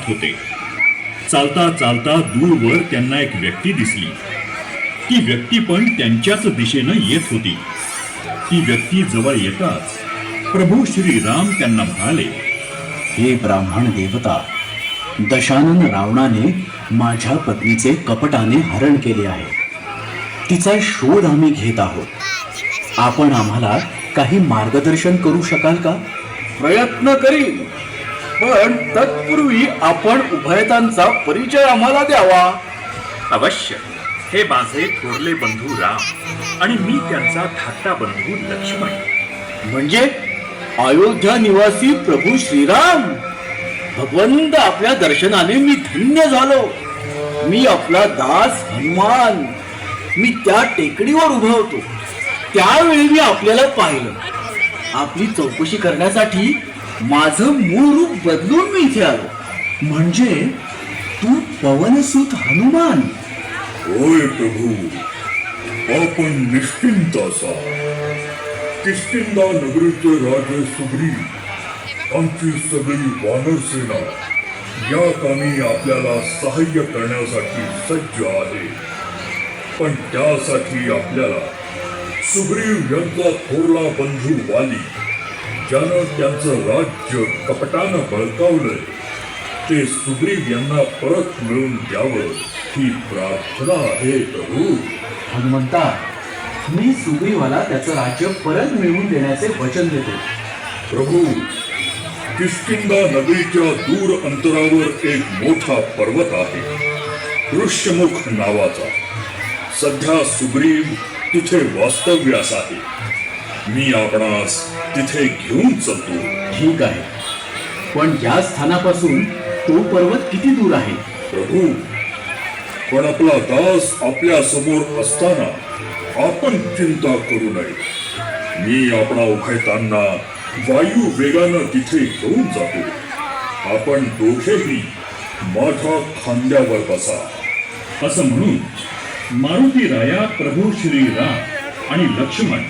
जात होते. चालता चालता दूरवर त्यांना एक व्यक्ती दिसली. ती व्यक्ती पण त्यांच्याच दिशेनं येत होती. ती व्यक्ती जवळ येताच प्रभू श्रीराम त्यांना म्हणाले, हे ब्राह्मण देवता, दशानन रावणाने माझ्या पत्नीचे कपटाने हरण केले आहे. तिचा शोध आम्ही घेत आहोत. आपण आम्हाला काही मार्गदर्शन करू शकाल का? प्रयत्न करीन, पण तत्पूर्वी आपण उभयतांचा परिचय आम्हाला द्यावा. अवश्य. हे माझे थोरले बंधू राम आणि मी त्यांचा धाकटा बंधू लक्ष्मण. म्हणजे अयोध्या निवासी प्रभू श्रीराम. भगवंत, आपल्या दर्शनाने मी धन्य झालो. मी आपला दास हनुमान. मी त्या टेकडीवर उभा होतो. त्यावेळी मी आपल्याला पाहिलं. आपली चौकशी करण्यासाठी माझं मूळ रूप बदलून मी इथे आलो. म्हणजे तू पवनसूत हनुमान? होय प्रभू, आपण निश्चिंत असा. किष्किंधा नगरीचे राजे सुग्रीव, आमची सगळी वानर सेना या कामी आपल्याला सहाय्य करण्यासाठी सज्ज आहे. पण त्यासाठी आपल्याला सुग्रीव यांचा थोरला बंधू वाली, ज्यानं त्यांचं राज्य कपटानं बळकावलंय, ते सुग्रीव यांना परत मिळवून द्यावं ही प्रार्थना आहे प्रभू. हनुमंता, मी सुग्रीवाला त्याचं राज्य परत मिळवून देण्याचे वचन देतो. प्रभू, किष्किंधा नगरीच्या दूर अंतरावर एक मोठा पर्वत आहे, ऋष्यमुख नावाचा. सध्या सुग्रीव तिथे वास्तव्यास आहे. मी आपणास तिथे घेऊन चालतो. ठीक आहे, पण या स्थानापासून तो पर्वत किती दूर आहे? प्रभू, पण आपला दास आपल्या समोर असताना आपण चिंता करू नये. मी आपणा उभयतांना वायू वेगानं तिथे घेऊन जातो. आपण दोघेही माझ्या खांद्यावर बसा. असं म्हणून मारुती राया प्रभू श्रीराम आणि लक्ष्मण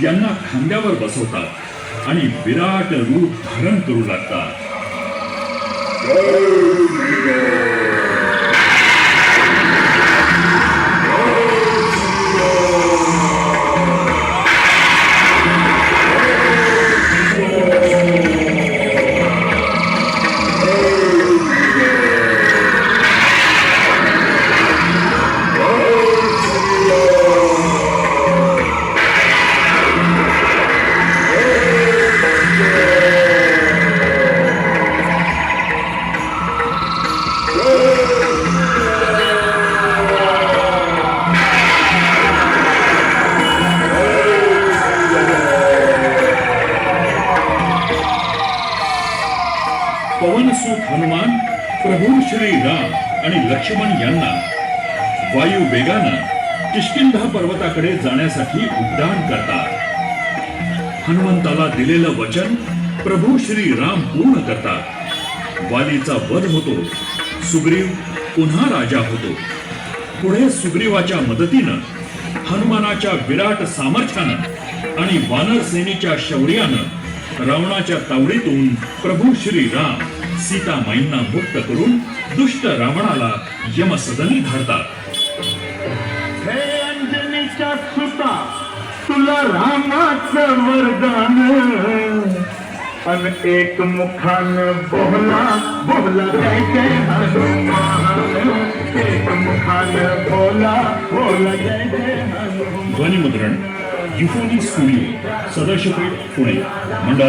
यांना खांद्यावर बसवतात आणि विराट रूप धारण करू लागतात. पवनसूत हनुमान प्रभू श्रीराम आणि लक्ष्मण यांना वायू वेगानं किष्किंधा पर्वताकडे जाण्यासाठी उड्डाण करतात. हनुमंताला दिलेलं वचन प्रभू श्रीराम पूर्ण करतात. वालीचा वध होतो. सुग्रीव पुन्हा राजा होतो. पुढे सुग्रीवाच्या मदतीनं, हनुमानाच्या विराट सामर्थ्यानं आणि वानर सेनेच्या शौर्यानं रावणाच्या तावडीतून प्रभू श्रीराम सीतामाईंना मुक्त करून दुष्ट रावणाला यमसदनी धाडतात. हे अंजनीच्या सुता, तुला रामाचं वरदान. अन एक मुखानं बोला बोला जय जय हनुमान. एक मुखानं बोला बोला जय जय हनुमान. ध्वनिमुद्रण युफोनी स्टुडिओ, सदाशिवपेठ, पुणे. मंडळ